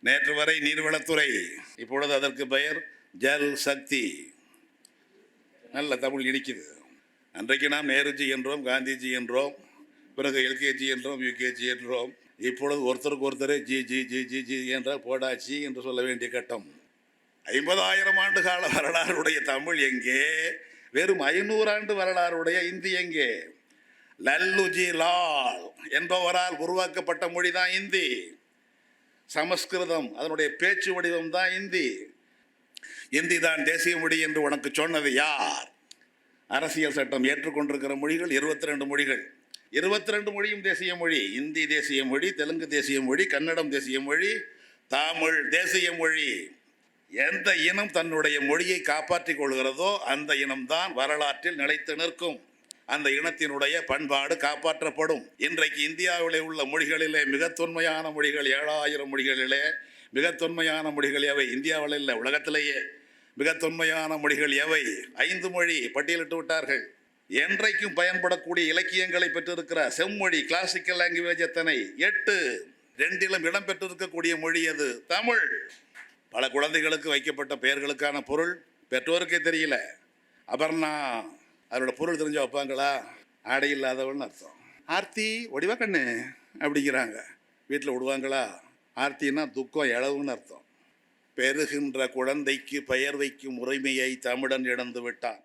நேற்று வரை நீர்வளத்துறை, இப்பொழுது அதற்கு பெயர் ஜல் சக்தி. நல்ல தமிழ் இடிக்குது. அன்றைக்கு நாம் நேருஜி என்றோம், காந்திஜி என்றோம், பிறகு எல்கேஜி என்றோம், யூகேஜி என்றோம். இப்பொழுது ஒருத்தருக்கு ஒருத்தரே G G G G G என்றால் போடாச்சி என்று சொல்ல வேண்டிய கட்டம். 50,000 ஆண்டு கால வரலாறுடைய தமிழ் எங்கே? வெறும் 500 ஆண்டு வரலாறுடைய இந்தி எங்கே? லல்லுஜி லால் என்பவரால் உருவாக்கப்பட்ட மொழி தான் இந்தி. சமஸ்கிருதம் அதனுடைய பேச்சு வடிவம் தான் இந்தி. இந்தி தான் தேசிய மொழி என்று உனக்கு சொன்னது யார்? அரசியல் சட்டம் ஏற்றுக்கொண்டிருக்கிற மொழிகள் 22 மொழிகள். 22 மொழியும் தேசிய மொழி. இந்தி தேசிய மொழி, தெலுங்கு தேசிய மொழி, கன்னடம் தேசிய மொழி, தமிழ் தேசிய மொழி. எந்த இனம் தன்னுடைய மொழியை காப்பாற்றிக் கொள்கிறதோ அந்த இனம்தான் வரலாற்றில் நிலைத்து நிற்கும். அந்த இனத்தினுடைய பண்பாடு காப்பாற்றப்படும். இன்றைக்கு இந்தியாவிலே உள்ள மொழிகளிலே மிக தொன்மையான மொழிகள் 7000 மொழிகளிலே மிக தொன்மையான மொழிகள் எவை? இந்தியாவில் இல்லை, உலகத்திலேயே மிக தொன்மையான மொழிகள் எவை? 5 மொழி பட்டியலிட்டு விட்டார்கள். என்றைக்கும் பயன்படக்கூடிய இலக்கியங்களை பெற்றிருக்கிற செம்மொழி கிளாசிக்கல் லாங்குவேஜ் எத்தனை? 8. 2லும் இடம் பெற்றிருக்கக்கூடிய மொழி அது தமிழ். பல குழந்தைகளுக்கு வைக்கப்பட்ட பெயர்களுக்கான பொருள் பெற்றோருக்கே தெரியல. அபர்ணா, அதோட பொருள் தெரிஞ்ச வைப்பாங்களா? ஆடை இல்லாதவள்னு அர்த்தம். ஆர்த்தி ஒடிவா கண்ணு அப்படிங்கிறாங்க. வீட்டில் விடுவாங்களா? ஆர்த்தின்னா துக்கம், இழவுன்னு அர்த்தம். பெறுகின்ற குழந்தைக்கு பெயர் வைக்கும் உரிமையை தமிழன் இழந்து விட்டான்.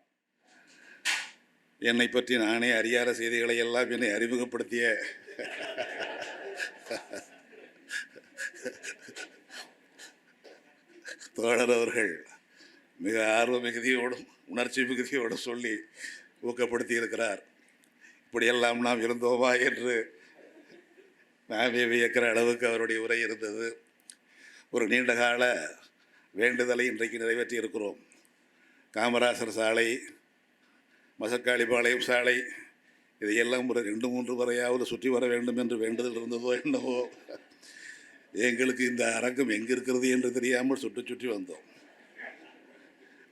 என்னை பற்றி நானே அறியாத செய்திகளை எல்லாம் என்னை அறிமுகப்படுத்திய தோழர் அவர்கள் மிக ஆர்வ மிகுதியோடும் உணர்ச்சி மிகுதியோடும் சொல்லி ஊக்கப்படுத்தி இருக்கிறார். இப்படியெல்லாம் நாம் இருந்தோமா என்று நாமே வியக்கிற அளவுக்கு அவருடைய உரை இருந்தது. ஒரு நீண்டகால வேண்டுதலை இன்றைக்கு நிறைவேற்றி இருக்கிறோம். காமராசர் சாலை, மசக்காளிபாளையம் சாலை, இதையெல்லாம் ஒரு 2-3 வரையாவது சுற்றி வர வேண்டும் என்று வேண்டுதல் இருந்ததோ என்னவோ. எங்களுக்கு இந்த அரங்கம் எங்கே இருக்கிறது என்று தெரியாமல் சுற்றி சுற்றி வந்தோம்.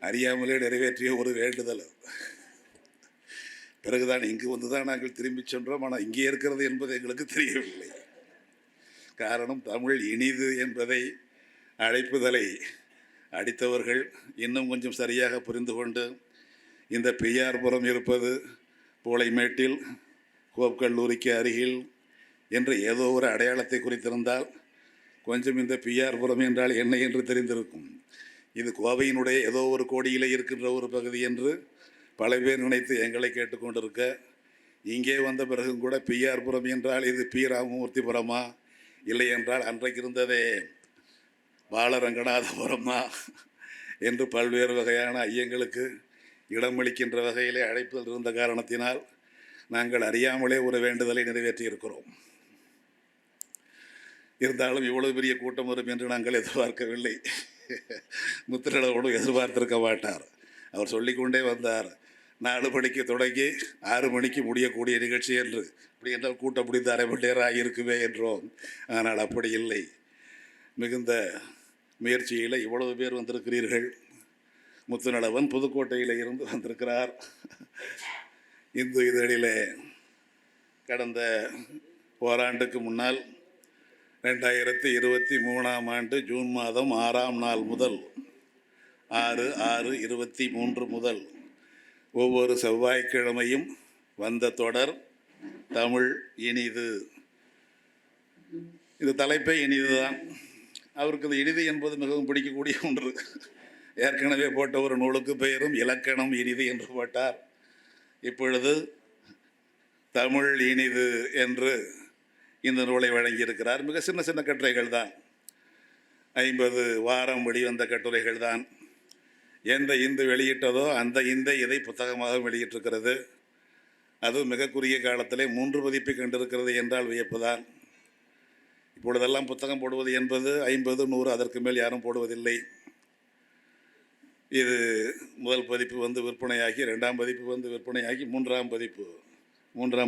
அறியாமலே நிறைவேற்றிய ஒரு வேண்டுதல். பிறகுதான் இங்கு வந்து தான் நாங்கள் திரும்பி சென்றோம். ஆனால் இங்கே இருக்கிறது என்பது எங்களுக்கு தெரியவில்லை. காரணம், தமிழ் இனிது என்பதை அழைப்புதலை அடித்தவர்கள் இன்னும் கொஞ்சம் சரியாக புரிந்து கொண்டு இந்த பெரியார்புரம் இருப்பது பூளைமேட்டில் கோப் கல்லூரிக்கு அருகில் என்று ஏதோ ஒரு அடையாளத்தை குறித்திருந்தால் கொஞ்சம் இந்த பெரியார்புரம் என்றால் என்ன என்று தெரிந்திருக்கும். இது கோவையினுடைய ஏதோ ஒரு கோடியிலே இருக்கின்ற ஒரு பகுதி என்று பல பேர் நினைத்து எங்களை கேட்டுக்கொண்டிருக்க, இங்கே வந்த பிறகும் கூட பெரியார்புரம் என்றால் இது பி ராமமூர்த்திபுரமா, இல்லை என்றால் அன்றைக்கு இருந்ததே பாலரங்கநாதபுரமா என்று பல்வேறு வகையான ஐயங்களுக்கு இடமளிக்கின்ற வகையிலே அழைப்பில் இருந்த காரணத்தினால் நாங்கள் அறியாமலே ஒரு வேண்டுதலை நிறைவேற்றி இருக்கிறோம். இருந்தாலும் இவ்வளவு பெரிய கூட்டம் வரும் என்று நாங்கள் எதிர்பார்க்கவில்லை. முத்திரளவோடு எதிர்பார்த்திருக்க மாட்டார். அவர் சொல்லிக்கொண்டே வந்தார், 4 மணிக்கு தொடங்கி 6 மணிக்கு முடியக்கூடிய நிகழ்ச்சி என்று. அப்படி என்றால் கூட்டம் முடிந்து அரை மணி நேரம் ஆகியிருக்குமே என்றோம். ஆனால் அப்படி இல்லை. மிகுந்த முயற்சியில் இவ்வளவு பேர் வந்திருக்கிறீர்கள். முத்துநலவன் புதுக்கோட்டையில் இருந்து வந்திருக்கிறார். இந்து இதழிலே கடந்த ஓராண்டுக்கு முன்னால் 2023ஆம் ஆண்டு ஜூன் மாதம் 6ஆம் நாள் முதல் 6/6/23 முதல் ஒவ்வொரு செவ்வாய்க்கிழமையும் வந்த தொடர் தமிழ் இனிது. இந்த தலைப்பே இனிது தான். அவருக்கு இது இனிது என்பது மிகவும் பிடிக்கக்கூடிய ஒன்று. ஏற்கனவே போட்ட ஒரு நூலுக்கு பெயரும் இலக்கணம் இனிது என்று போட்டார். இப்பொழுது தமிழ் இனிது என்று இந்த நூலை வழங்கியிருக்கிறார். மிக சின்ன சின்ன கட்டுரைகள் தான், 50 வாரம் வெளிவந்த கட்டுரைகள் தான். எந்த இந்து வெளியிட்டதோ அந்த இந்தை இதை புத்தகமாக வெளியிட்டிருக்கிறது. அது மிக குறுகிய காலத்திலே 3 பதிப்பை கண்டிருக்கிறது என்றால் வியப்புதான். இப்பொழுதெல்லாம் புத்தகம் போடுவது என்பது 50, 100 அதற்கு மேல் யாரும் போடுவதில்லை. இது முதல் பதிப்பு வந்து விற்பனையாகி, 2ஆம் பதிப்பு வந்து விற்பனையாகி, 3ஆம்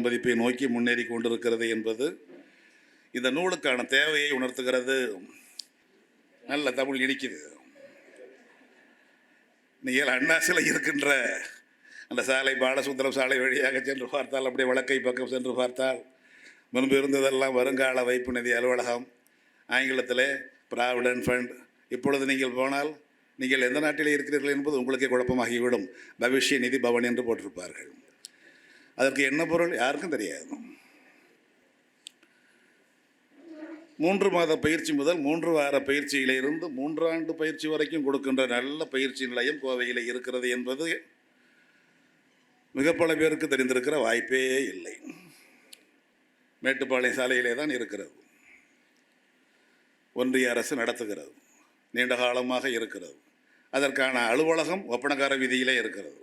பதிப்பை நோக்கி முன்னேறி கொண்டிருக்கிறது என்பது இந்த நூலுக்கான தேவையை உணர்த்துகிறது. நல்ல தமிழ் இனிக்குது. நீங்கள் அண்ணா சிலை இருக்கின்ற அந்த சாலை, பாலசுந்தரம் சாலை வழியாக சென்று பார்த்தால், அப்படியே வழக்கை பக்கம் சென்று பார்த்தால், முன்பு இருந்ததெல்லாம் வருங்கால வைப்பு நிதி அலுவலகம், ஆங்கிலத்தில் ப்ராவிடன்ட் ஃபண்ட். இப்பொழுது நீங்கள் போனால் நீங்கள் எந்த நாட்டிலே இருக்கிறீர்கள் என்பது உங்களுக்கே குழப்பமாகிவிடும். பவிஷ்ய நிதி பவன் என்று போட்டிருப்பார்கள். அதற்கு என்ன பொருள் யாருக்கும் தெரியாது. 3 மாத பயிற்சி முதல் 3 வார பயிற்சியிலிருந்து 3 ஆண்டு பயிற்சி வரைக்கும் கொடுக்கின்ற நல்ல பயிற்சி நிலையம் கோவையில் இருக்கிறது என்பது மிக பல பேருக்கு தெரிந்திருக்கிற வாய்ப்பே இல்லை. மேட்டுப்பாளையம் சாலையிலே தான் இருக்கிறது. ஒன்றிய அரசு நடத்துகிறது, நீண்ட காலமாக இருக்கிறது. அதற்கான அலுவலகம் ஒப்பனக்கார வீதியிலே இருக்கிறது.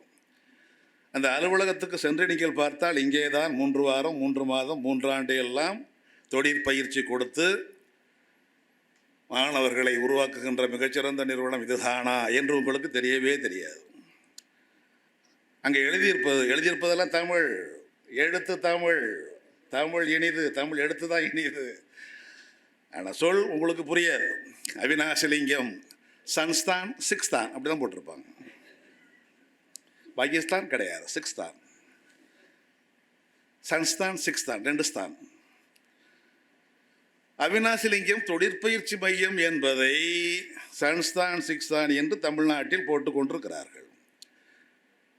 அந்த அலுவலகத்துக்கு சென்று நீங்கள் பார்த்தால் இங்கே தான் 3 வாரம் 3 மாதம் 3 ஆண்டு எல்லாம் தொழிற்பயிற்சி கொடுத்து மாணவர்களை உருவாக்குகின்ற மிகச்சிறந்த நிறுவனம் இதுதானா என்று உங்களுக்கு தெரியவே தெரியாது. அங்கே எழுதியிருப்பதெல்லாம் தமிழ் எழுத்து, தமிழ் இனிது, தமிழ் எழுத்து தான் இனிது. ஆனால் சொல் உங்களுக்கு புரியாது. அவினாசிலிங்கம் சன்ஸ்தான் சிக்ஸ்தான் அப்படி தான் போட்டிருப்பாங்க. பாகிஸ்தான் கிடையாது, சிக்ஸ்தான். சன்ஸ்தான் சிக்ஸ்தான் 2 ஸ்தான். அவினாசிலிங்கம் தொழிற்பயிற்சி மையம் என்பதை சன்ஸ்தான் சிக்ஸ்தான் என்று தமிழ்நாட்டில் போட்டு கொண்டிருக்கிறார்கள்.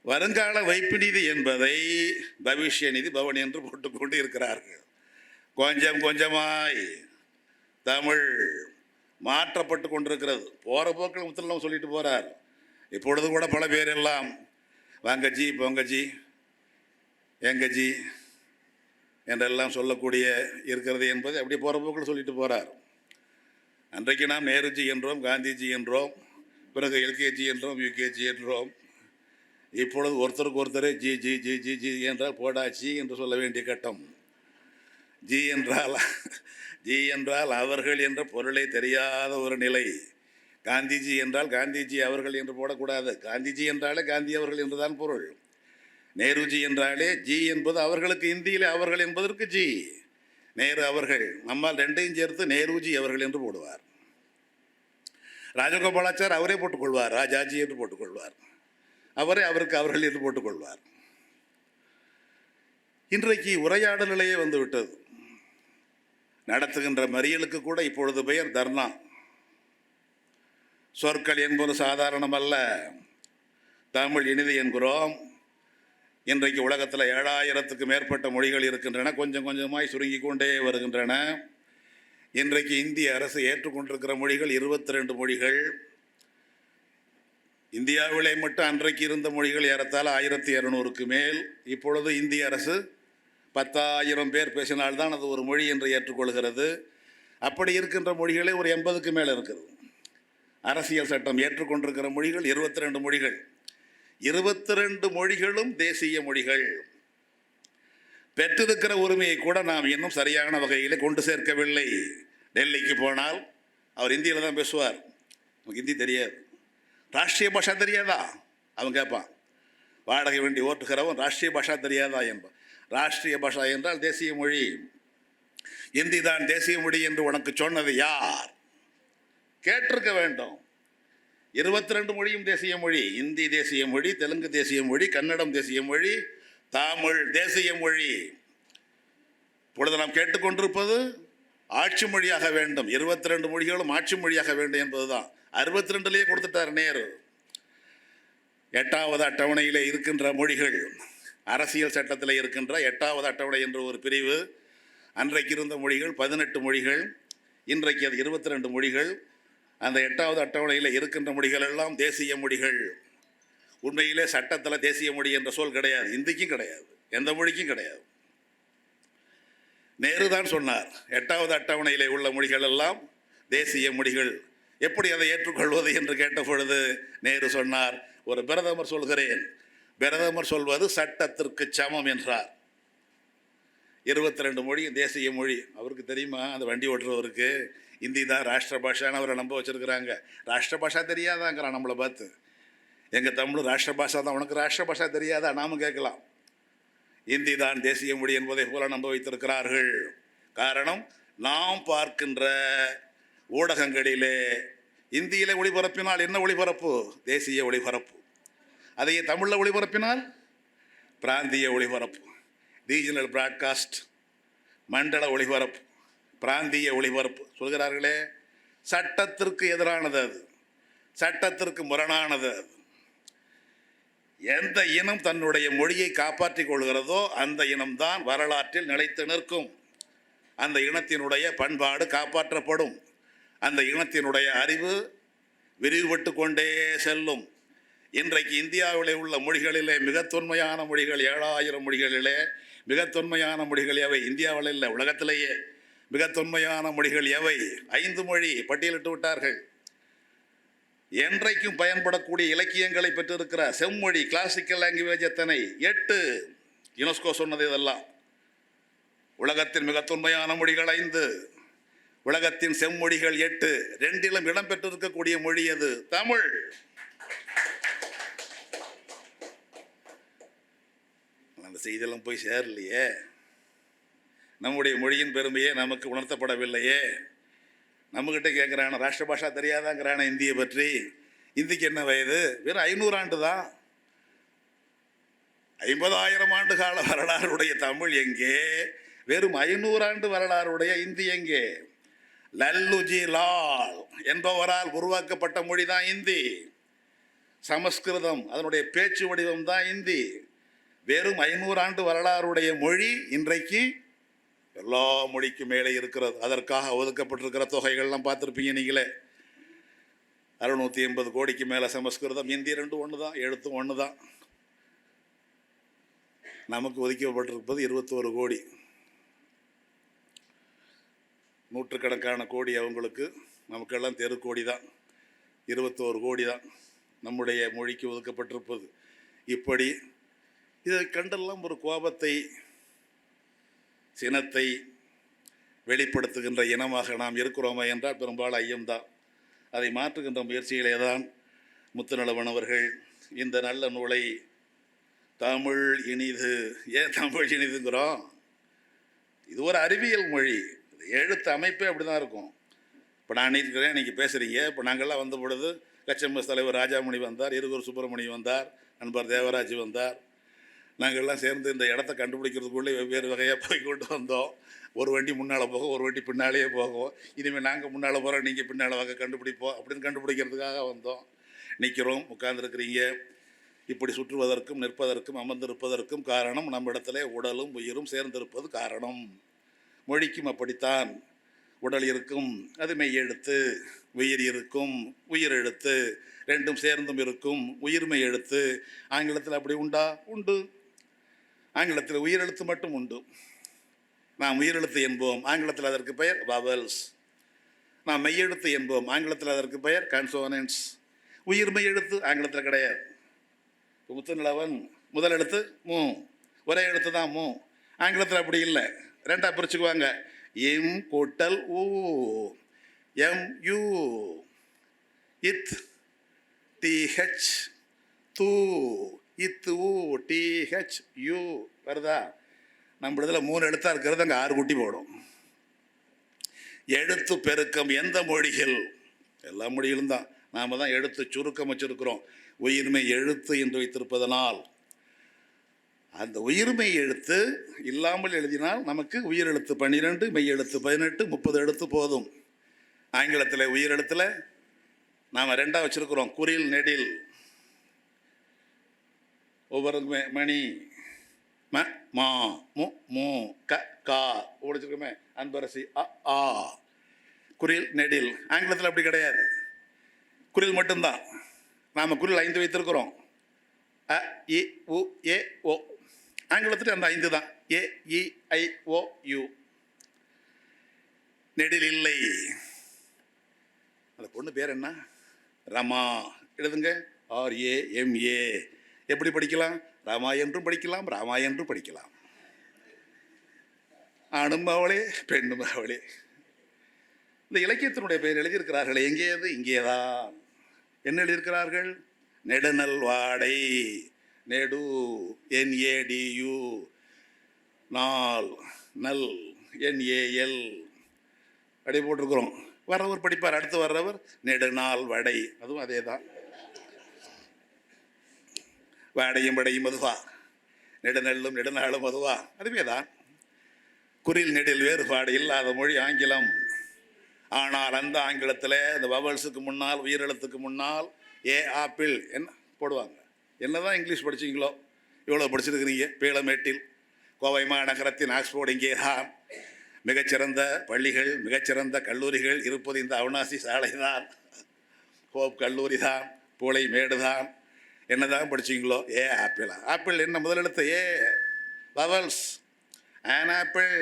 வருங்கால வைப்பு நிதி என்பதை பவிஷ்ய நிதி பவன் என்று போட்டுக்கொண்டு இருக்கிறார்கள். கொஞ்சம் கொஞ்சமாய் தமிழ் மாற்றப்பட்டு கொண்டிருக்கிறது. போகிற போக்கில் முத்தலாம் சொல்லிட்டு போகிறார். இப்பொழுது கூட பல பேர் எல்லாம் வாங்கஜி பொங்கஜி எங்கஜி என்றெல்லாம் சொல்லக்கூடிய இருக்கிறது என்பது அப்படி போகிற போக்கில் சொல்லிட்டு போகிறார். அன்றைக்கு நாம் நேருஜி என்றோம், காந்திஜி என்றோம், பிறகு எல்கேஜி என்றோம், யூகேஜி என்றோம். இப்பொழுது ஒருத்தருக்கு ஒருத்தரே G G G G G என்றால் போடாச்சி என்று சொல்ல வேண்டிய கட்டம். ஜி என்றால் அவர்கள் என்ற பொருளை தெரியாத ஒரு நிலை. காந்திஜி என்றால் காந்திஜி அவர்கள் என்று போடக்கூடாது. காந்திஜி என்றாலே காந்தி அவர்கள் என்றுதான் பொருள். நேருஜி என்றாலே ஜி என்பது அவர்களுக்கு இந்தியில் அவர்கள் என்பதற்கு ஜி. நேரு அவர்கள், நம்மால் 2ஐயும் சேர்த்து நேருஜி அவர்கள் என்று போடுவார். ராஜகோபாலாச்சார் அவரே போட்டுக்கொள்வார், ராஜாஜி என்று போட்டுக்கொள்வார். அவருக்கு அவர்கள் என்று போட்டுக்கொள்வார். இன்றைக்கு உரையாடல் நிலையே வந்துவிட்டது. நடத்துகின்ற மறியலுக்கு கூட இப்பொழுது பெயர் தர்ணா. சொற்கள் என்பது சாதாரணமல்ல. தமிழ் இனிது என்கிறோம். இன்றைக்கு உலகத்தில் 7000க்கு மேற்பட்ட மொழிகள் இருக்கின்றன. கொஞ்சம் கொஞ்சமாய் சுருங்கி கொண்டே வருகின்றன. இன்றைக்கு இந்திய அரசு ஏற்றுக்கொண்டிருக்கிற மொழிகள் 22 மொழிகள். இந்தியாவிலே மட்டும் அன்றைக்கு இருந்த மொழிகள் ஏறத்தாழ 1200க்கு மேல். இப்பொழுது இந்திய அரசு 10,000 பேர் பேசினால்தான் அது ஒரு மொழி என்று ஏற்றுக்கொள்கிறது. அப்படி இருக்கின்ற மொழிகளே ஒரு 80க்கு மேலே இருக்கிறது. அரசியல் சட்டம் ஏற்றுக்கொண்டிருக்கிற மொழிகள் 22 மொழிகள். 22 மொழிகளும் தேசிய மொழிகள். பெற்றிருக்கிற உரிமையை கூட நாம் இன்னும் சரியான வகையில் கொண்டு சேர்க்கவில்லை. டெல்லிக்கு போனால் அவர் இந்தியில் தான் பேசுவார், நமக்கு ஹிந்தி தெரியாது. ராஷ்ட்ரிய பாஷா தெரியாதா அவன் கேட்பான். வாடகை வண்டி ஓட்டுகிறவன் ராஷ்ட்ரிய பாஷா தெரியாதா என்பான். ராஷ்ட்ரிய பாஷா என்றால் தேசிய மொழி. இந்தி தான் தேசிய மொழி என்று உனக்கு சொன்னது யார்? கேட்டிருக்க வேண்டும். 22 மொழியும் தேசிய மொழி. இந்தி தேசிய மொழி, தெலுங்கு தேசிய மொழி, கன்னடம் தேசிய மொழி, தமிழ் தேசிய மொழி. இப்பொழுது நாம் கேட்டுக்கொண்டிருப்பது ஆட்சி மொழியாக வேண்டும். 22 மொழிகளும் ஆட்சி மொழியாக வேண்டும் என்பதுதான். 62லேயே கொடுத்துட்டார் நேரு. 8வது அட்டவணையில் இருக்கின்ற மொழிகள், அரசியல் சட்டத்தில் இருக்கின்ற 8வது அட்டவணை என்ற ஒரு பிரிவு. அன்றைக்கு இருந்த மொழிகள் 18 மொழிகள், இன்றைக்கு அது 22 மொழிகள். அந்த 8வது அட்டவணையில் இருக்கின்ற மொழிகள் எல்லாம் தேசிய மொழிகள். உண்மையிலே சட்டத்தில் தேசிய மொழி என்ற சொல் கிடையாது, இந்திக்கும் கிடையாது, எந்த மொழிக்கும் கிடையாது. நேரு தான் சொன்னார், 8வது அட்டவணையிலே உள்ள மொழிகள் எல்லாம் தேசிய மொழிகள். எப்படி அதை ஏற்றுக்கொள்வது என்று கேட்ட பொழுது நேரு சொன்னார், ஒரு பிரதமர் சொல்கிறேன், பிரதமர் சொல்வது சட்டத்திற்கு சமம் என்றார். 22 மொழி தேசிய மொழி. அவருக்கு தெரியுமா? அந்த வண்டி ஓட்டுறவருக்கு இந்தி தான் ராஷ்டிர பாஷான்னு அவரை நம்ப வச்சுருக்கிறாங்க. ராஷ்டிர பாஷா தெரியாதாங்கிறான் நம்மளை பார்த்து. எங்கள் தமிழ் ராஷ்டிர பாஷா தான், உனக்கு ராஷ்டிர பாஷா தெரியாதா? நாமும் கேட்கலாம். இந்தி தான் தேசிய மொழி என்பதை போல நம்ப வைத்திருக்கிறார்கள். காரணம், நாம் பார்க்கின்ற ஊடகங்களிலே இந்தியிலே ஒளிபரப்பினால் என்ன ஒளிபரப்பு? தேசிய ஒளிபரப்பு. அதையே தமிழில் ஒளிபரப்பினால் பிராந்திய ஒளிபரப்பு, ரீஜனல் பிராட்காஸ்ட், மண்டல ஒளிபரப்பு, பிராந்திய ஒளிபரப்பு சொல்கிறார்களே. சட்டத்திற்கு எதிரானது, அது சட்டத்திற்கு முரணானது. அது எந்த இனம் தன்னுடைய மொழியை காப்பாற்றிக் கொள்கிறதோ அந்த இனம்தான் வரலாற்றில் நிலைத்து நிற்கும். அந்த இனத்தினுடைய பண்பாடு காப்பாற்றப்படும். அந்த இனத்தினுடைய அறிவு விரிவுபட்டு கொண்டே செல்லும். இன்றைக்கு இந்தியாவிலே உள்ள மொழிகளிலே மிக தொன்மையான மொழிகள் 7000 மொழிகளிலே மிக தொன்மையான மொழிகள் எவை? இந்தியாவில் இல்லை, உலகத்திலேயே மிக தொன்மையான மொழிகள் எவை? 5 மொழி பட்டியலிட்டு விட்டார்கள். என்றைக்கும் பயன்படக்கூடிய இலக்கியங்களை பெற்றிருக்கிற செம்மொழி கிளாசிக்கல் லாங்குவேஜ் எத்தனை? 8. யுனெஸ்கோ சொன்னது இதெல்லாம். உலகத்தின் மிக தொன்மையான மொழிகள் 5, உலகத்தின் செம்மொழிகள் 8. 2இலும் இடம் பெற்றிருக்கக்கூடிய மொழி எது? தமிழ். அந்த செய்தியெல்லாம் போய் சேரலையே, நம்முடைய மொழியின் பெருமையே நமக்கு உணர்த்தப்படவில்லையே. நம்மகிட்ட கேட்குறான ராஷ்டிர பாஷா தெரியாதாங்கிறான இந்தியை பற்றி. இந்திக்கு என்ன வயது? வெறும் 500 ஆண்டு தான். 50,000 ஆண்டு கால வரலாறுடைய தமிழ் எங்கே? வெறும் 500 ஆண்டு வரலாறுடைய இந்தி எங்கே? லல்லுஜி லால் என்பவரால் உருவாக்கப்பட்ட மொழி தான் இந்தி. சமஸ்கிருதம் அதனுடைய பேச்சு வடிவம் தான் இந்தி. வெறும் 500 ஆண்டு வரலாறுடைய மொழி இன்றைக்கு எல்லா மொழிக்கு மேலே இருக்கிறது. அதற்காக ஒதுக்கப்பட்டிருக்கிற தொகைகள்லாம் பார்த்துருப்பீங்க நீங்களே. 680 கோடிக்கு மேலே சமஸ்கிருதம், இந்தி 2 ஒன்று தான், எழுத்தும் ஒன்று தான். நமக்கு ஒதுக்கப்பட்டிருப்பது 21 கோடி. நூற்றுக்கணக்கான கோடி அவங்களுக்கு, நமக்கெல்லாம் தெருக்கோடி தான். 21 கோடி தான் நம்முடைய மொழிக்கு ஒதுக்கப்பட்டிருப்பது. இப்படி இதை கண்டெல்லாம் ஒரு கோபத்தை, சினத்தை வெளிப்படுத்துகின்ற இனமாக நாம் இருக்கிறோமா என்றால் பெரும்பாலும் ஐயம்தான். அதை மாற்றுகின்ற முயற்சிகளே தான் முத்துநலவன் அவர்கள் இந்த நல்ல நூலை தமிழ் இனிது. ஏன் தமிழ் இனிதுங்கிறோம்? இது ஒரு அறிவியல் மொழி. எழுத்து அமைப்பே அப்படி தான் இருக்கும். இப்போ நான் இருக்கிறேன், நீங்கள் பேசுகிறீங்க. இப்போ நாங்கள்லாம் வந்த பொழுது கச்சமஸ் தலைவர் ராஜாமணி வந்தார், இருகூர் சுப்பிரமணியம் வந்தார், நண்பர் தேவராஜ் வந்தார். நாங்கள்லாம் சேர்ந்து இந்த இடத்த கண்டுபிடிக்கிறதுக்குள்ளே வெவ்வேறு வகையாக போய் கொண்டு வந்தோம். ஒரு வண்டி முன்னால் போகும், ஒரு வண்டி பின்னாலேயே போகும். இனிமேல் நாங்கள் முன்னால் போகிறோம், நீங்கள் பின்னால் வகை கண்டுபிடிப்போம் அப்படின்னு கண்டுபிடிக்கிறதுக்காக வந்தோம். நிற்கிறோம், உட்கார்ந்துருக்கிறீங்க. இப்படி சுற்றுவதற்கும் நிற்பதற்கும் அமர்ந்திருப்பதற்கும் காரணம் நம்மிடத்துல உடலும் உயிரும் சேர்ந்திருப்பது காரணம். மொழிக்கும் அப்படித்தான். உடல் இருக்கும், அது மெய்யெழுத்து. உயிர் இருக்கும், உயிர் எழுத்து. 2ம் சேர்ந்தும் இருக்கும், உயிர்மெய் எழுத்து. ஆங்கிலத்தில் அப்படி உண்டா? உண்டு. ஆங்கிலத்தில் உயிரெழுத்து மட்டும் உண்டு. நாம் உயிரெழுத்து என்போம், ஆங்கிலத்தில் அதற்கு பெயர் வவல்ஸ். நாம் மெய்யெழுத்து என்போம், ஆங்கிலத்தில் அதற்கு பெயர் கான்சோனன்ட்ஸ். உயிர்மெய் எழுத்து ஆங்கிலத்தில் கிடையாது. இப்போ முத்துநிலவன் முதல் எழுத்து மூ, ஒரே எழுத்து தான் மூ. ஆங்கிலத்தில் அப்படி இல்லை, 2ஆக பிரிச்சுக்குவாங்க. எம் கூட்டல் ஊ, எம் யூ, இத் டிஹெச், தூ, இத்து ஊ, டிஹெச் யூ வருதா? நம்ம இதில் 3 எழுத்தாக இருக்கிறது, அங்கே 6 குட்டி போடும். எழுத்து பெருக்கம் எந்த மொழிகள்? எல்லா மொழிகளும் தான். நாம் தான் எழுத்து சுருக்கம் வச்சிருக்கிறோம். உயிர்மை எழுத்து என்று வைத்திருப்பதனால் அந்த உயிர்மை எழுத்து இல்லாமல் எழுதினால் நமக்கு உயிர் எழுத்து 12, மெய் எழுத்து 18, 30 எழுத்து போதும். ஆங்கிலத்தில் உயிர் எழுத்தில் நாம் 2ஆக வச்சுருக்கிறோம், குறில் நெடில். ஒவ்வொரு மணி ம மா மு மூ க கா ஓடிச்சிருக்கோமே, அன்பரசி அ ஆ. குறில் நெடில். ஆங்கிலத்தில் அப்படி கிடையாது, குறில் மட்டும்தான். நாம் குறில் 5 வைத்திருக்கிறோம், அ இ உ ஏ ஓ. ஆங்கிலத்தில் அந்த 5 தான், ஏ இ ஐ ஓ யூ. நெடில் இல்லை. அந்த பொண்ணு பேர் என்ன? ரமா. எழுதுங்க, RAMA. எப்படி படிக்கலாம்? ராமா என்றும் படிக்கலாம், ராமா என்றும் படிக்கலாம். ஆணும் அவளே, பெண்ணும் அவளே. இந்த இலக்கியத்தினுடைய பெயர் எழுதியிருக்கிறார்கள் எங்கேயது? இங்கேதான். என்ன எழுதியிருக்கிறார்கள்? நெடுநல் வாடை. நெடு NADU, நாள் நல் NAL அப்படி போட்டிருக்கிறோம். வர்றவர் படிப்பார், அடுத்து வர்றவர் நெடுநாள் வடை. அதுவும் அதே தான். வாடையும் வடையும் அதுவா, நெடுநெல்லும் நெடுநாளும் அதுவா, அதுவே தான். குறில் நெடில் வேறுபாடு இல்லாத மொழி ஆங்கிலம். ஆனால் அந்த ஆங்கிலத்தில் இந்த வவல்ஸுக்கு முன்னால் உயிரெழுத்துக்கு முன்னால் ஏ ஆப்பிள் என்ன போடுவாங்க. என்னதான் இங்கிலீஷ் படிச்சிங்களோ, இவ்வளோ படிச்சிருக்கிறீங்க. பீளமேட்டில் கோவை மாநகரத்தின் ஆக்ஸ்போர்ட் இங்கே தான். மிகச்சிறந்த பள்ளிகள், மிகச்சிறந்த கல்லூரிகள் இருப்பது இந்த அவினாசி சாலை தான், ஹோப் கல்லூரி தான், பூளை மேடு தான். என்னதான் படிச்சிங்களோ, ஏ ஆப்பிளா. ஆப்பிள் என்ன முதலெழுத்து A, vowels. An apple,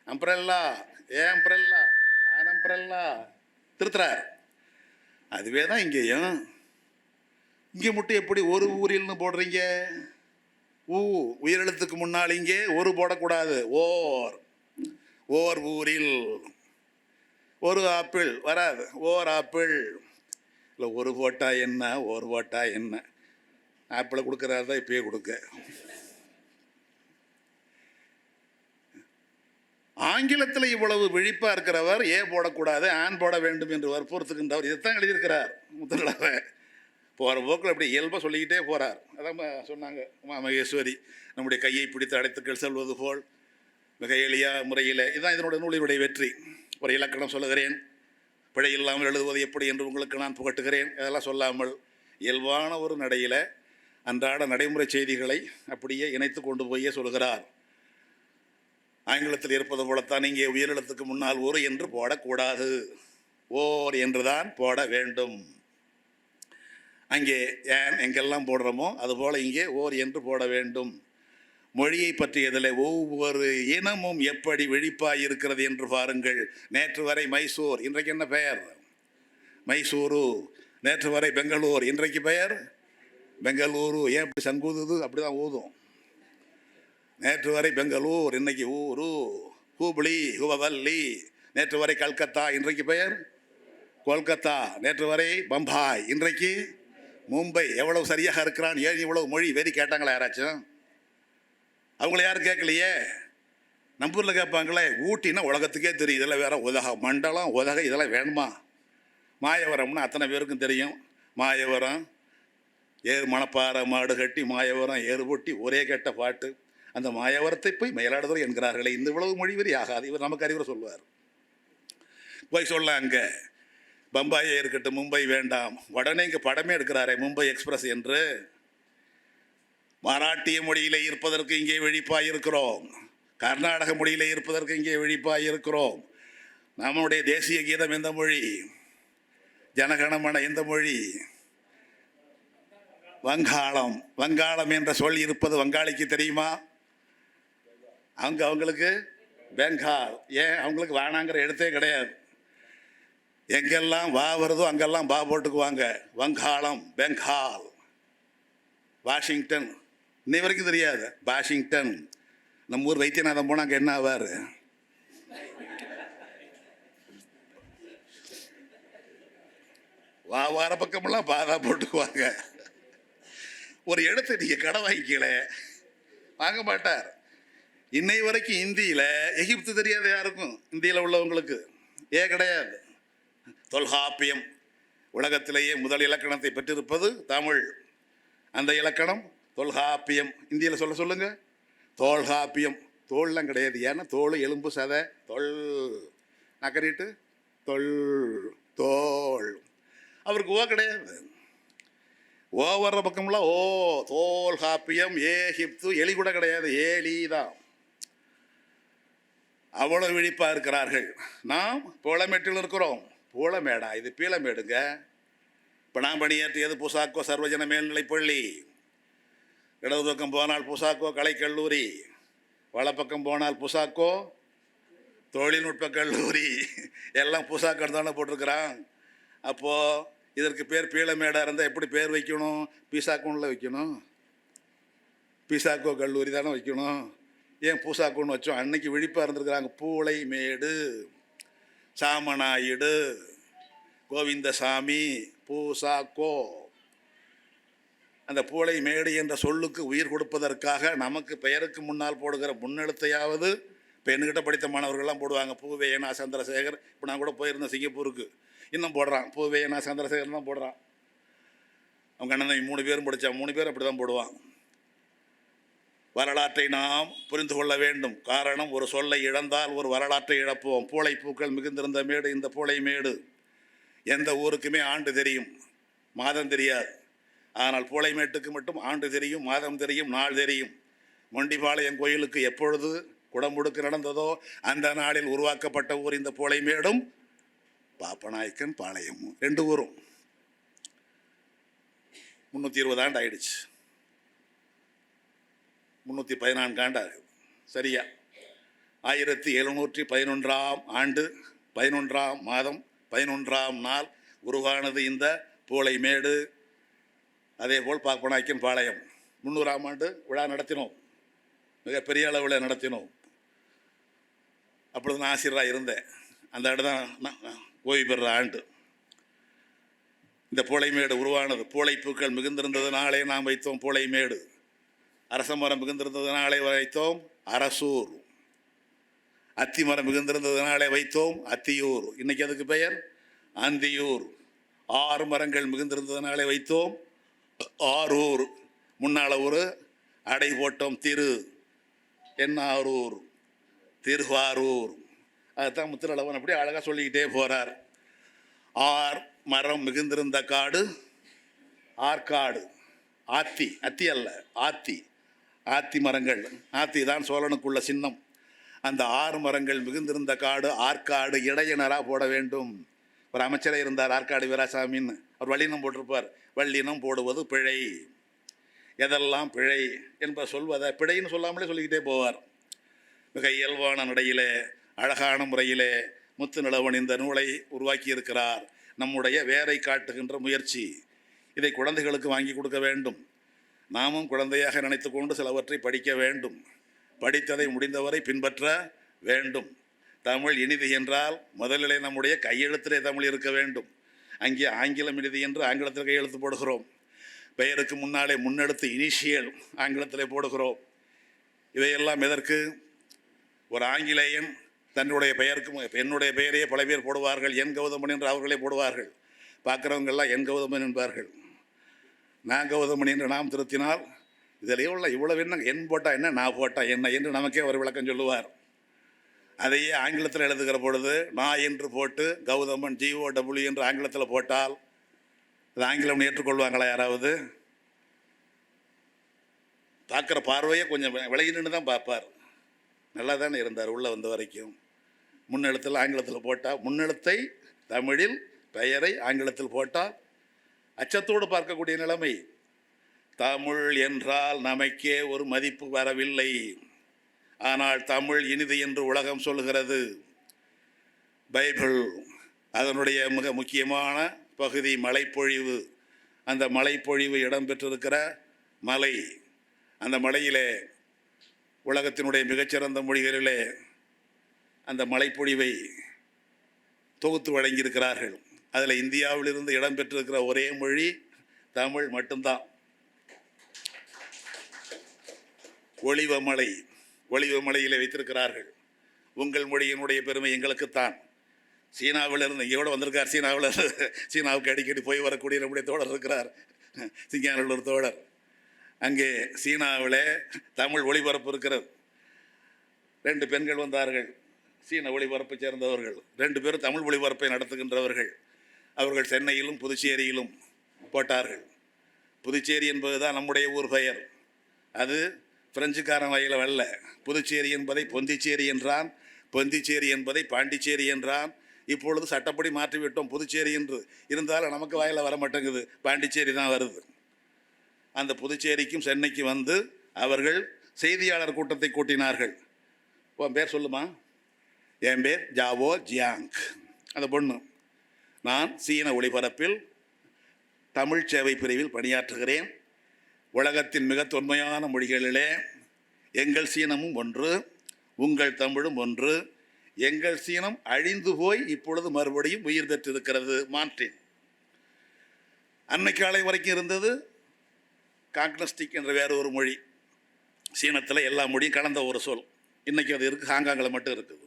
umbrella, a umbrella, an umbrella. திருத்துறார். அதுவே தான் இங்கேயும். இங்கே மட்டும் எப்படி ஒரு ஊரில்னு போடுறீங்க? உயிரெழுத்துக்கு முன்னால் இங்கே ஒரு போடக்கூடாது. ஓர் ஊரில். ஒரு ஆப்பிள் வராது, ஓர் ஆப்பிள். இல்லை ஒரு போட்டா என்ன, ஒரு போட்டா என்ன? ஆப்பிளை கொடுக்குறாரு தான் இப்பயே கொடுக்க. ஆங்கிலத்தில் இவ்வளவு விழிப்பாக இருக்கிறவர் ஏ போடக்கூடாது, ஆன் போட வேண்டும் என்று வற்புறுத்துகின்றவர் இதைத்தான் எழுதியிருக்கிறார் முத்தலாக. போகிற போக்கில் அப்படி இயல்பாக சொல்லிக்கிட்டே போகிறார். அதான் சொன்னாங்க மகேஸ்வரி, நம்முடைய கையை பிடித்து அடைத்துக்கள் செல்வது போல் மிக எளிய முறையில். இதுதான் இதனுடைய நூலினுடைய வெற்றி. ஒரு இலக்கணம் சொல்லுகிறேன், பிழை இல்லாமல் எழுதுவது எப்படி என்று உங்களுக்கு நான் புகட்டுகிறேன். இதெல்லாம் சொல்லாமல் இயல்பான ஒரு நடையில் அன்றாட நடைமுறை செய்திகளை அப்படியே இணைத்து கொண்டு போயே சொல்கிறார். ஆங்கிலத்தில் இருப்பது போலத்தான் இங்கே உயிரெழுத்துக்கு முன்னால் ஒரு என்று போடக்கூடாது, ஓர் என்றுதான் போட வேண்டும். அங்கே ஏன் எங்கெல்லாம் போடுறோமோ அதுபோல் இங்கே ஓர் என்று போட வேண்டும். மொழியை பற்றியதில் ஒவ்வொரு இனமும் எப்படி விழிப்பாய் இருக்கிறது என்று பாருங்கள். நேற்று வரை மைசூர், இன்றைக்கு என்ன பெயர்? மைசூரு. நேற்று வரை பெங்களூர், இன்றைக்கு பெயர் பெங்களூரு. ஏன் இப்படி சங்கூதுது? அப்படி தான் ஊதும். நேற்று வரை பெங்களூர், இன்னைக்கு ஊரு. ஹூப்ளி, ஹுவவல்லி. நேற்று வரை கல்கத்தா, இன்றைக்கு பெயர் கொல்கத்தா. நேற்று வரை பம்பாய், இன்றைக்கு மும்பை. எவ்வளவு சரியாக இருக்கிறான், ஏன் இவ்வளவு மொழி வெறி கேட்டாங்களா யாராச்சும்? அவங்கள யாரும் கேட்கலையே. நம்பூரில் கேட்பாங்களே, ஊட்டின்னா உலகத்துக்கே தெரியும், இதெல்லாம் வேற உதக மண்டலம் உதக இதெல்லாம் வேணுமா? மாயவரம்னா அத்தனை பேருக்கும் தெரியும். மாயவரம் ஏறு மணப்பாறை மாடு கட்டி மாயவரம் ஏறு பொட்டி ஒரே கெட்ட பாட்டு. அந்த மாயவரத்தை போய் மயிலாடுதுறை என்கிறார்களே, இந்த இவ்வளவு மொழி வரி ஆகாது. இவர் நமக்கு அறிவுரை சொல்வார். போய் சொல்ல அங்கே பம்பாயே இருக்கட்டும், மும்பை வேண்டாம். உடனே இங்கே படமே எடுக்கிறாரே மும்பை எக்ஸ்பிரஸ் என்று. மராட்டிய மொழியிலே இருப்பதற்கு இங்கே விழிப்பாய் இருக்கிறோம், கர்நாடக மொழியிலே இருப்பதற்கு இங்கே விழிப்பாய் இருக்கிறோம். நம்முடைய தேசிய கீதம் எந்த மொழி? ஜனகணமன எந்த மொழி? வங்காளம். வங்காளம் என்ற சொல் இருப்பது வங்காளிக்கு தெரியுமா? அவங்களுக்கு பெங்கால். ஏன் அவங்களுக்கு வேணாங்கிற இடத்தே கிடையாது. எங்கெல்லாம் வா வருதோ அங்கெல்லாம் பா போட்டுக்குவாங்க. வங்காளம், பெங்கால். வாஷிங்டன் இன்னை வரைக்கும் தெரியாது. வாஷிங்டன். நம்ம ஊர் வைத்தியநாதன் போனால் அங்கே என்ன ஆவார்? வார பக்கமெல்லாம் பாதா போட்டுக்குவாங்க. ஒரு இடத்தை நீங்கள் கடை வாங்கிக்கல, வாங்க மாட்டார். இன்னை வரைக்கும் இந்தியில் எகிப்து தெரியாது யாருக்கும், இந்தியில் உள்ளவங்களுக்கு. கிடையாது. தொல்காப்பியம் உலகத்திலேயே முதல் இலக்கணத்தை பெற்றிருப்பது தமிழ். அந்த இலக்கணம் தொல்காப்பியம். இந்தியில் சொல்லுங்க. தொல்காப்பியம். தோல்லாம் கிடையாது. ஏன்னா தோல் எலும்பு சதை. நக்கறிட்டு தோல். அவருக்கு கிடையாது. வர்ற பக்கம்லாம் தோல்காப்பியம். எகிப்து. எலி கூட கிடையாது, ஏலி தான். அவ்வளவு விழிப்பாக இருக்கிறார்கள். நாம் பீளமேட்டில் இருக்கிறோம். பீளமேடா? இது பீளமேடுங்க. இப்போ நான் பணியாற்றியது புசாக்கோ சர்வஜன மேல்நிலைப்பள்ளி. இடது பக்கம் போனால் புசாக்கோ கலைக்கல்லூரி, வலப்பக்கம் போனால் புசாக்கோ தொழில்நுட்ப கல்லூரி. எல்லாம் புசாக்கோ தானே போட்டிருக்கிறான். அப்போது இதற்கு பேர் பீளமேடாக இருந்தால் எப்படி பேர் வைக்கணும்? பீசாக்கோனில் வைக்கணும். பீசாக்கோ கல்லூரி தானே வைக்கணும். ஏன் பூசாக்கோன்னு வச்சோம்? அன்னைக்கு விழிப்பாக இருந்திருக்கிறாங்க. பூளை மேடு, சாமநாயுடு, கோவிந்தசாமி, பூசாக்கோ. அந்த பூளை மேடு என்ற சொல்லுக்கு உயிர் கொடுப்பதற்காக நமக்கு பெயருக்கு முன்னால் போடுகிற முன்னெழுத்தையாவது பெண்கிட்ட படித்த மாணவர்கள்லாம் போடுவாங்க. பூவேனா சந்திரசேகர். இப்போ நான் கூட போயிருந்தேன் சிங்கப்பூருக்கு, இன்னும் போடுறான். பூவேனா சந்திரசேகர் தான் போடுறான். அவங்க அண்ணன் 3 பேரும் படித்தான். 3 பேர் அப்படி தான் போடுவான். வரலாற்றை நாம் புரிந்து கொள்ள வேண்டும். காரணம், ஒரு சொல்லை இழந்தால் ஒரு வரலாற்றை இழப்போம். பூளை பூக்கள் மிகுந்திருந்த மேடு இந்த பூளை மேடு. எந்த ஊருக்குமே ஆண்டு தெரியும், மாதம் தெரியாது. ஆனால் பூளைமேட்டுக்கு மட்டும் ஆண்டு தெரியும், மாதம் தெரியும், நாள் தெரியும். மொண்டிபாளையம் கோயிலுக்கு எப்பொழுது குடமுடுக்கு நடந்ததோ அந்த நாளில் உருவாக்கப்பட்ட ஊர் இந்த பூளைமேடும் பாப்பநாயக்கன் பாளையமும். 2 ஊரும் 320 ஆண்டு ஆயிடுச்சு. 314 ஆண்டு ஆகுது சரியா. 1711ஆம் ஆண்டு 11ஆம் மாதம் 11ஆம் நாள் உருவானது இந்த பூளைமேடு. அதேபோல் பாப்பநாயக்கன் பாளையம். 300ஆம் ஆண்டு விழா நடத்தினோம், மிகப்பெரிய அளவில் நடத்தினோம். அப்பொழுது நான் ஆசிரியராக இருந்தேன். அந்த ஆண்டு தான் ஓய்வு பெறுற ஆண்டு. இந்த பூளைமேடு உருவானது. பூளைப்பூக்கள் மிகுந்திருந்ததுனாலே நாம் வைத்தோம் பூளைமேடு. அரசமரம் மிகுந்திருந்ததுனாலே வைத்தோம் அரசூர். அத்திமரம் மிகுந்திருந்ததுனாலே வைத்தோம் அத்தியூர். இன்னைக்கு அதுக்கு பெயர் அந்தியூர். 6 மரங்கள் மிகுந்திருந்ததுனாலே வைத்தோம் ஆரூர். முன்னால ஒரு அடை போட்டோம் திரு என்னாரூர், திருவாரூர். அதுதான் முத்துரளவன் அப்படி அழகாக சொல்லிக்கிட்டே போகிறார். 6 மரம் மிகுந்திருந்த காடு ஆற்காடு. ஆத்தி, அத்தி அல்ல ஆத்தி, ஆத்தி மரங்கள். ஆத்தி தான் சோழனுக்குள்ள சின்னம். அந்த 6 மரங்கள் மிகுந்திருந்த காடு ஆற்காடு இடையினராக போட வேண்டும். ஒரு அமைச்சரே இருந்தார் ஆற்காடு வீராசாமின்னு. அவர் வள்ளினம் போட்டிருப்பார். வள்ளினம் போடுவது பிழை. எதெல்லாம் பிழை என்பதை சொல்வதை பிழைன்னு சொல்லாமலே சொல்லிக்கிட்டே போவார். மிக இயல்பான நடையிலே அழகான முறையிலே முத்துநிலவன் இந்த நூலை உருவாக்கி இருக்கிறார். நம்முடைய வேரை காட்டுகின்ற முயற்சி. இதை குழந்தைகளுக்கு வாங்கி கொடுக்க வேண்டும். நாமும் குழந்தையாக நினைத்து கொண்டு சிலவற்றை படிக்க வேண்டும். படித்ததை முடிந்தவரை பின்பற்ற வேண்டும். தமிழ் இனிது என்றால் முதலிலே நம்முடைய கையெழுத்திலே தமிழ் இருக்க வேண்டும். அங்கே ஆங்கிலம் இனிது என்று ஆங்கிலத்தில் கையெழுத்து போடுகிறோம். பெயருக்கு முன்னாலே முன்னெடுத்து இனிஷியல் ஆங்கிலத்திலே போடுகிறோம். இதையெல்லாம் எதற்கு? ஒரு ஆங்கிலேயன் தன்னுடைய பெயருக்கு என்னுடைய பெயரையே பல பேர் போடுவார்கள். என் கௌதமன் என்று அவர்களே போடுவார்கள். பார்க்குறவங்கெல்லாம் என் கௌதமன் என்பார்கள். நான் கௌதமன் என்று நாம் திருத்தினால் இதில் இவ்வளவு என்ன, என் போட்டால் என்ன, நான் போட்டால் என்ன என்று நமக்கே ஒரு விளக்கம் சொல்லுவார். அதையே ஆங்கிலத்தில் எழுதுகிற பொழுது நான் என்று போட்டு கௌதமன் GOW என்று ஆங்கிலத்தில் போட்டால் அது ஆங்கிலம் ஏற்றுக்கொள்வாங்களா யாராவது? பார்க்குற பார்வையே கொஞ்சம் விலகி நின்று தான் பார்ப்பார். நல்லா தானே இருந்தார் உள்ளே வந்த வரைக்கும். முன்னெழுத்தில் ஆங்கிலத்தில் போட்டால், முன்னெழுத்தை தமிழில் பெயரை ஆங்கிலத்தில் போட்டால் அச்சத்தோடு பார்க்கக்கூடிய நிலைமை. தமிழ் என்றால் நமக்கே ஒரு மதிப்பு வரவில்லை. ஆனால் தமிழ் இனிது என்று உலகம் சொல்லுகிறது. பைபிள் அதனுடைய மிக முக்கியமான பகுதி மலைப்பொழிவு. அந்த மலைப்பொழிவு இடம்பெற்றிருக்கிற மலை, அந்த மலையிலே உலகத்தினுடைய மிகச்சிறந்த மொழிகளிலே அந்த மலைப்பொழிவை தொகுத்து வழங்கியிருக்கிறார்கள். அதில் இந்தியாவிலிருந்து இடம்பெற்றிருக்கிற ஒரே மொழி தமிழ் மட்டும்தான். ஒளிவமலை, ஒளிவமலையில் வைத்திருக்கிறார்கள். உங்கள் மொழியினுடைய பெருமை எங்களுக்குத்தான். சீனாவிலிருந்து இங்கே கூட வந்திருக்கார். சீனாவுக்கு அடிக்கடி போய் வரக்கூடிய நம்முடைய தோழர் இருக்கிறார், சிங்கானல்லூர் தோழர். அங்கே சீனாவில் தமிழ் ஒளிபரப்பு இருக்கிறது. 2 பெண்கள் வந்தார்கள், சீன ஒளிபரப்பை சேர்ந்தவர்கள். 2 பேரும் தமிழ் ஒளிபரப்பை நடத்துகின்றவர்கள். அவர்கள் சென்னையிலும் புதுச்சேரியிலும் போட்டார்கள். புதுச்சேரி என்பது தான் நம்முடைய ஊர் பெயர். அது பிரெஞ்சுக்காரன் வகையில் வரல. புதுச்சேரி என்பதை பொந்திச்சேரி என்றான், பொந்திச்சேரி என்பதை பாண்டிச்சேரி என்றான். இப்பொழுது சட்டப்படி மாற்றிவிட்டோம் புதுச்சேரி என்று. இருந்தாலும் நமக்கு வாயில் வர மாட்டேங்குது, பாண்டிச்சேரி தான் வருது. அந்த புதுச்சேரிக்கும் சென்னைக்கு வந்து அவர்கள் செய்தியாளர் கூட்டத்தை கூட்டினார்கள். உன் பேர் சொல்லுமா? என் பேர் ஜாவோ ஜியாங். அந்த பொண்ணு. நான் சீன ஒளிபரப்பில் தமிழ் சேவை பிரிவில் பணியாற்றுகிறேன். உலகத்தின் மிக தொன்மையான மொழிகளிலே எங்கள் சீனமும் ஒன்று, உங்கள் தமிழும் ஒன்று. எங்கள் சீனம் அழிந்து போய் இப்பொழுது மறுபடியும் உயிர் பெற்றிருக்கிறது. மாற்றேன். அன்னைக்கு காலை வரைக்கும் இருந்தது காங்னஸ்டிக் என்ற வேறு ஒரு மொழி. சீனத்தில் எல்லா மொழியும் கலந்த ஒரு சொல். இன்றைக்கி அது இருக்குது, ஹாங்காங்கில் மட்டும் இருக்குது.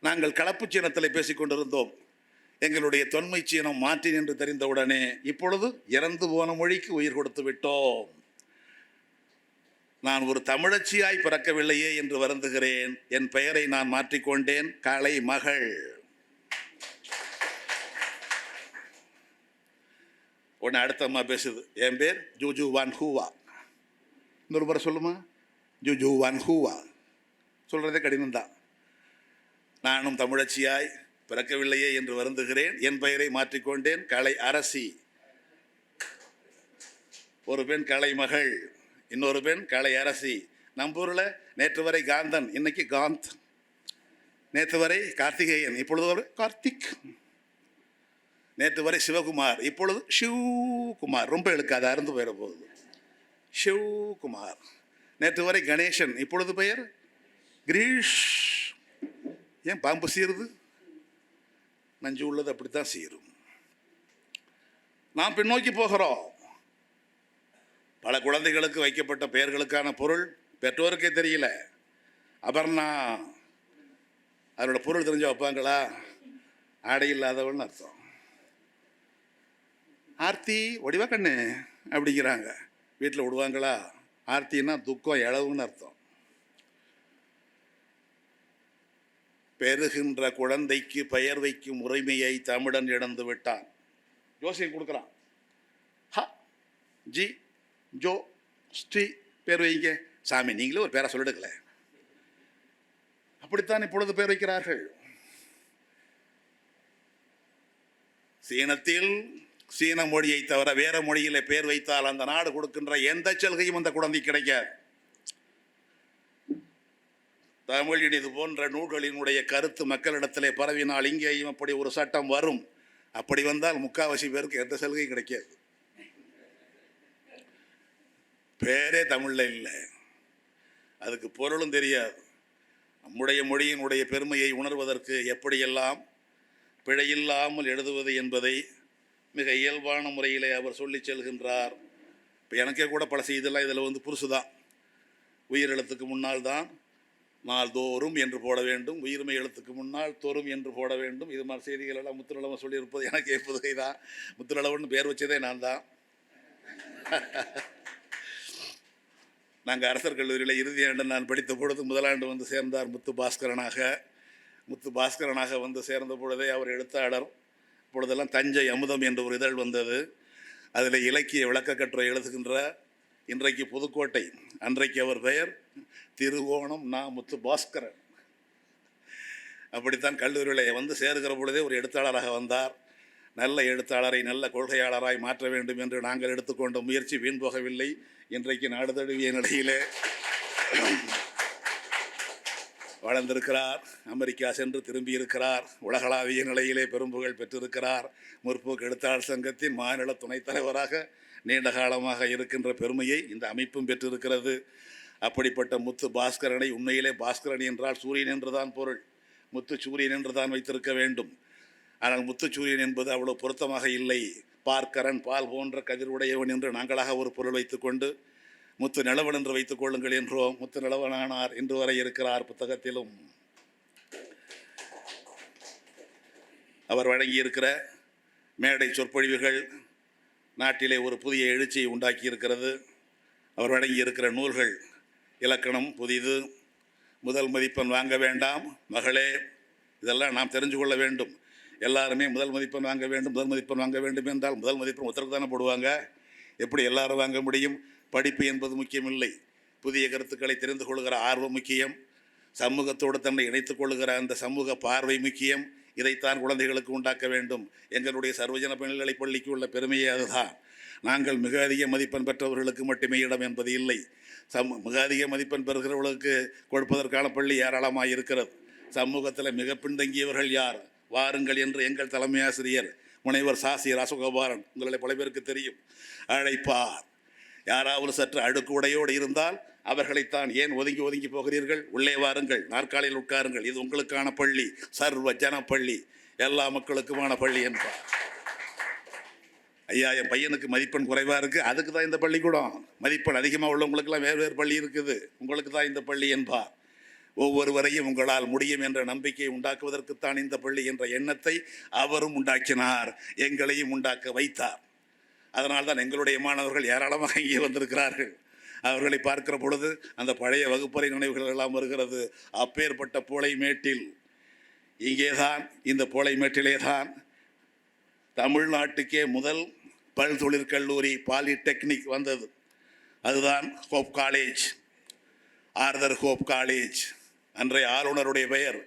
நாங்கள் கலப்பு சீனத்தில் பேசிக்கொண்டிருந்தோம். எங்களுடைய தொன்மை சீனம் மாற்றின் என்று தெரிந்தவுடனே இப்பொழுது இறந்து போன மொழிக்கு உயிர் கொடுத்து விட்டோம். நான் ஒரு தமிழச்சியாய் பிறக்கவில்லையே என்று வருந்துகிறேன். என் பெயரை நான் மாற்றிக்கொண்டேன், கலை மகள். உடனே அடுத்த அம்மா பேசுது, என் பேர் ஜூஜு வான் ஹூவா. இன்னொரு முறை சொல்லுமா, ஜூஜு வான் ஹூவா. சொல்றதே கடினம்தான். நானும் தமிழச்சியாய் பிறக்கவில்லையே என்று வருந்துகிறேன், என் பெயரை மாற்றிக்கொண்டேன், கலை அரசி. ஒரு பெண் கலை மகள், இன்னொரு பெண் கலை அரசி. நம்ம ஊரில் நேற்று வரை காந்தன், இன்னைக்கு காந்த். நேற்று வரை கார்த்திகேயன், இப்பொழுது ஒரு கார்த்திக். நேற்று வரை சிவகுமார், இப்பொழுது சிவ்குமார். ரொம்ப எழுக்காத, அருந்து போயிட போகுது. சிவ்குமார். நேற்று வரை கணேசன், இப்பொழுது பெயர் கிரீஷ். ஏன் பாம்பு சீருது? நஞ்சு உள்ளது அப்படித்தான் சீரும். நாம் பின்னோக்கி போகிறோம். பல குழந்தைகளுக்கு வைக்கப்பட்ட பெயர்களுக்கான பொருள் பெற்றோருக்கே தெரியல. அபர்ணா, அதோட பொருள் தெரிஞ்ச வைப்பாங்களா? ஆடை இல்லாதவள்னு அர்த்தம். ஆர்த்தி, ஒடிவா கண்ணு அப்படிங்கிறாங்க. வீட்டில் விடுவாங்களா? ஆர்த்தின்னா துக்கம், இழவுன்னு அர்த்தம். பெறுகின்ற குழந்தைக்கு பெயர் வைக்கும் உரிமையை தமிழன் இழந்து விட்டான். ஜோசியம் கொடுக்குறான். ஹ, ஜி, ஜோ, ஸ்ரீ பேர் வைங்க. சாமி, நீங்களே ஒரு பேரை சொல்லிடுங்களே. அப்படித்தான் இப்பொழுது பேர் வைக்கிறார்கள். சீனத்தில் சீன மொழியை தவிர வேற மொழியில பேர் வைத்தால் அந்த நாடு கொடுக்கின்ற எந்த சலுகையும் அந்த குழந்தை கிடைக்காது. தமிழ் இது போன்ற நூல்களினுடைய கருத்து மக்களிடத்திலே பரவினால் இங்கேயும் அப்படி ஒரு சட்டம் வரும். அப்படி வந்தால் முக்காவாசி பேருக்கு எந்த சலுகையும் கிடைக்காது. பேரே தமிழ்ல இல்லை, அதுக்கு பொருளும் தெரியாது. நம்முடைய மொழியினுடைய பெருமையை உணர்வதற்கு எப்படியெல்லாம் பிழையில்லாமல் எழுதுவது என்பதை மிக இயல்பான முறையிலே அவர் சொல்லி செல்கின்றார். இப்போ எனக்கே கூட பல செய்தியெல்லாம் இதில் புதுசுதான். உயிர் எழுத்துக்கு முன்னால் தான் நாள்தோறும் என்று போட வேண்டும், உயிர்மை எழுத்துக்கு முன்னால் தோறும் என்று போட வேண்டும். இது மாதிரி செய்திகள் எல்லாம் முத்துநலவன் சொல்லியிருப்பது எனக்கே புதுகை தான். முத்துநலவன் பேர் வச்சதே நான் தான். நாங்கள் அரசர் கல்லூரியில் இறுதி ஆண்டு நான் படித்த பொழுது முதலாண்டு சேர்ந்தார் முத்து பாஸ்கரனாக சேர்ந்த பொழுதே அவர் எழுத்தாளர். இப்பொழுதெல்லாம் தஞ்சை அமுதம் என்ற ஒரு இதழ் வந்தது. அதில் இலக்கிய விளக்க கட்டுரை எழுதுகின்ற, இன்றைக்கு புதுக்கோட்டை, அன்றைக்கு அவர் பெயர் திருவோணம் முத்து பாஸ்கரன். அப்படித்தான் கல்லூரியில் சேருகிற பொழுதே ஒரு எழுத்தாளராக வந்தார். நல்ல எழுத்தாளரை நல்ல கொள்கையாளராய் மாற்ற வேண்டும் என்று நாங்கள் எடுத்துக்கொண்ட முயற்சி வீண் போகவில்லை. இன்றைக்கு நாடு தழுவிய நிலையிலே வளர்ந்திருக்கிறார். அமெரிக்கா சென்று திரும்பியிருக்கிறார். உலகளாவிய நிலையிலே பெரும்புகழ் பெற்றிருக்கிறார். முற்போக்கு எழுத்தாளர் சங்கத்தின் மாநில துணைத் தலைவராக நீண்ட காலமாக இருக்கின்ற பெருமையை இந்த அமைப்பும் பெற்றிருக்கிறது. அப்படிப்பட்ட முத்து பாஸ்கரனை, உண்மையிலே பாஸ்கரன் என்றால் சூரியன் என்றுதான் பொருள், முத்து சூரியன் என்று தான் வைத்திருக்க வேண்டும். ஆனால் முத்துச்சூரியன் என்பது அவ்வளவு பொருத்தமாக இல்லை. பார்க்கரன், பால் போன்ற கதிர்வுடையவன் என்று நாங்களாக ஒரு பொருள் வைத்துக்கொண்டு முத்து நிலவன் என்று வைத்துக் கொள்ளுங்கள் என்றோம். முத்து நிலவனானார், இன்று வரை இருக்கிறார். புத்தகத்திலும் அவர் வழங்கியிருக்கிற மேடை சொற்பொழிவுகள் நாட்டிலே ஒரு புதிய எழுச்சியை உண்டாக்கி இருக்கிறது. அவர் வழங்கியிருக்கிற நூல்கள், இலக்கணம் புதிது, முதல் மதிப்பெண் வாங்க வேண்டாம் மகளே, இதெல்லாம் நாம் தெரிஞ்சு கொள்ள வேண்டும். எல்லாருமே முதல் மதிப்பெண் வாங்க வேண்டும் என்றால் முதல் மதிப்பெண் ஒருத்தருக்கு தானே போடுவாங்க. எப்படி எல்லாரும் வாங்க முடியும்? படிப்பு என்பது முக்கியமில்லை. புதிய கருத்துக்களை தெரிந்து கொள்கிற ஆர்வம் முக்கியம். சமூகத்தோடு தன்னை இணைத்துக் கொள்கிற அந்த சமூக பார்வை முக்கியம். இதைத்தான் குழந்தைகளுக்கு உண்டாக்க வேண்டும். எங்களுடைய சர்வஜன மேல்நிலைப் பள்ளிக்கு உள்ள பெருமையே அதுதான். நாங்கள் மிக அதிக மதிப்பெண் பெற்றவர்களுக்கு மட்டுமே இடம் என்பது இல்லை. மிக அதிக மதிப்பெண் பெறுகிறவர்களுக்கு கொடுப்பதற்கான பள்ளி ஏராளமாக இருக்கிறது. சமூகத்தில் மிக பின்தங்கியவர்கள் யார்? வாருங்கள் என்று எங்கள் தலைமை ஆசிரியர் முனைவர் சாசி ராசகோபாலன், உங்களை பல பேருக்கு தெரியும், அழைப்பார். யாராவது சற்று அழுக்கு உடையோடு இருந்தால் அவர்களைத்தான், ஏன் ஒதுங்கி போகிறீர்கள், உள்ளே வாருங்கள், நாற்காலியில் உட்காருங்கள், இது உங்களுக்கான பள்ளி, சர்வ ஜன பள்ளி, எல்லா மக்களுக்குமான பள்ளி என்பார். ஐயா, என் பையனுக்கு மதிப்பெண் குறைவாக இருக்குது, அதுக்கு தான் இந்த பள்ளிக்கூடம். மதிப்பெண் அதிகமாக உள்ளவங்களுக்கெல்லாம் வேறு பள்ளி இருக்குது, உங்களுக்கு தான் இந்த பள்ளி என்பார். ஒவ்வொருவரையும் உங்களால் முடியும் என்ற நம்பிக்கையை உண்டாக்குவதற்குத்தான் இந்த பள்ளி என்ற எண்ணத்தை அவரும் உண்டாக்கினார், எங்களையும் உண்டாக்க வைத்தார். அதனால்தான் எங்களுடைய மாணவர்கள் ஏராளமாக இங்கே வந்திருக்கிறார்கள். அவர்களை பார்க்கிற பொழுது அந்த பழைய வகுப்பறை நினைவுகள் எல்லாம் வருகிறது. அப்பேற்பட்ட போளைமேட்டில், இங்கேதான், இந்த போளைமேட்டிலே தான் தமிழ்நாட்டுக்கே முதல் பல் தொழிற்கல்லூரி பாலிடெக்னிக் வந்தது. அதுதான் hope college, Arthur hope college. அன்றைய ஆளுநருடைய பெயர்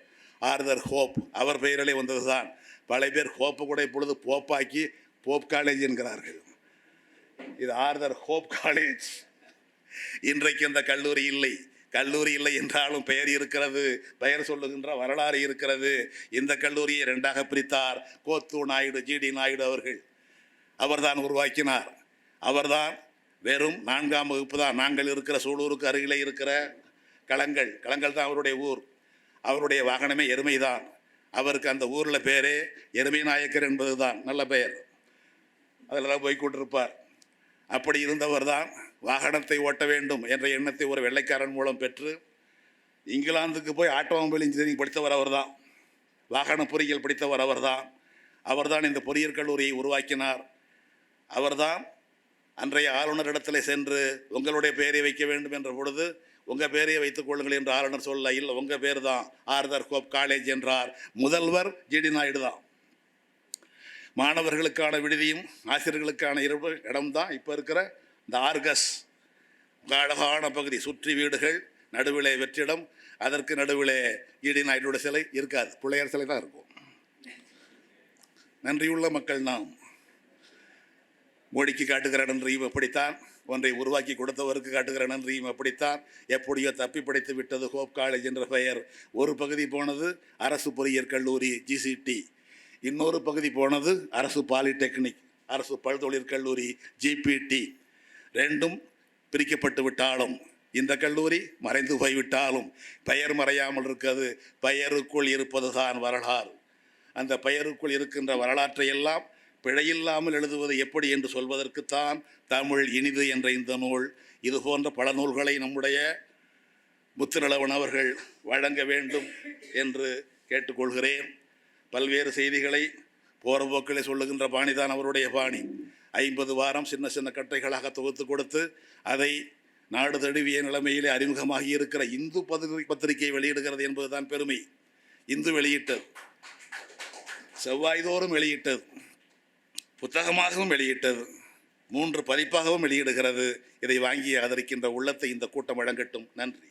ஆர்தர் ஹோப், அவர் பெயரிலே வந்ததுதான். பல பேர் ஹோப்பு கூட இப்பொழுது போப்பாக்கி போப் காலேஜ் என்கிறார்கள். இது ஆர்தர் ஹோப் காலேஜ். இன்றைக்கு இந்த கல்லூரி இல்லை. கல்லூரி இல்லை என்றாலும் பெயர் இருக்கிறது, பெயர் சொல்லுகின்ற வரலாறு இருக்கிறது. இந்த கல்லூரியை இரண்டாக பிரித்தார் கோத்து நாயுடு, ஜிடி நாயுடு அவர்கள். அவர்தான் உருவாக்கினார். அவர்தான் வெறும் 4ஆம் வகுப்பு தான். நாங்கள் இருக்கிற சூலூருக்கு அருகிலே இருக்கிற களங்கள் தான் அவருடைய ஊர். அவருடைய வாகனமே எருமை தான். அவருக்கு அந்த ஊரில் பேரே எருமை நாயக்கர் என்பது தான் நல்ல பெயர். அதில் தான் போய் கொண்டிருப்பார். அப்படி இருந்தவர் தான் வாகனத்தை ஓட்ட வேண்டும் என்ற எண்ணத்தை ஒரு வெள்ளைக்காரன் மூலம் பெற்று இங்கிலாந்துக்கு போய் ஆட்டோமொபைல் இன்ஜினியரிங் படித்தவர் அவர் தான். வாகன பொறியியல் படித்தவர் அவர் தான். அவர்தான் இந்த பொறியியல் கல்லூரியை உருவாக்கினார். அவர்தான் அன்றைய ஆளுநரிடத்தில் சென்று உங்களுடைய பெயரை வைக்க வேண்டும் என்ற பொழுது உங்கள் பேரையை வைத்துக் கொள்ளுங்கள் என்று ஆளுநர் சொல்ல, இல்லை உங்கள் பேர் தான் ஆர்தர் ஹோப் காலேஜ் என்றார். முதல்வர் ஜிடி நாயுடு தான். மாணவர்களுக்கான விடுதியும் ஆசிரியர்களுக்கான இடம்தான் இப்போ இருக்கிற இந்த ஆர்கஸ். அழகான பகுதி, சுற்றி வீடுகள், நடுவிலே வெற்றிடம், அதற்கு நடுவிலே ஜிடி நாயுடு சிலை இருக்காது, பிள்ளையார் சிலை தான் இருக்கும். நன்றியுள்ள மக்கள் நாம். மோடிக்கு காட்டுகிற நன்றியும் அப்படித்தான், ஒன்றை உருவாக்கி கொடுத்தவருக்கு காட்டுகிற நன்றியும் அப்படித்தான். எப்படியோ தப்பி படைத்து விட்டது ஹோப் காலேஜ் என்ற பெயர். ஒரு பகுதி போனது அரசு பொறியியற் கல்லூரி ஜிசிடி, இன்னொரு பகுதி போனது அரசு பாலிடெக்னிக், அரசு பல்தொழிற் கல்லூரி ஜிபிடி. ரெண்டும் பிரிக்கப்பட்டு விட்டாலும், இந்த கல்லூரி மறைந்து போய்விட்டாலும் பெயர் மறையாமல் இருக்கிறது. பெயருக்குள் இருப்பது தான் வரலாறு. அந்த பெயருக்குள் இருக்கின்ற வரலாற்றை எல்லாம் பிழையில்லாமல் எழுதுவது எப்படி என்று சொல்வதற்குத்தான் தமிழ் இனிது என்ற இந்த நூல். இது போன்ற பல நூல்களை நம்முடைய முத்துநிலவன் அவர்கள் வழங்க வேண்டும் என்று கேட்டுக்கொள்கிறேன். பல்வேறு செய்திகளை போகிற போக்கிலே சொல்லுகின்ற பாணிதான் அவருடைய பாணி. 50 வாரம் சின்ன சின்ன கட்டுரைகளாக தொகுத்து கொடுத்து அதை நாடு தழுவிய நிலைமையிலே அறிமுகமாகி இருக்கிற இந்து பத்திரிகை வெளியிடுகிறது என்பதுதான் பெருமை. இந்து வெளியிட்டது, செவ்வாய்தோறும் வெளியிட்டது, புத்தகமாகவும் வெளியிட்டது, 3 பதிப்பாகவும் வெளியிடுகிறது. இதை வாங்கி ஆதரிக்கின்ற உள்ளத்தை இந்த கூட்டம் வழங்கட்டும். நன்றி.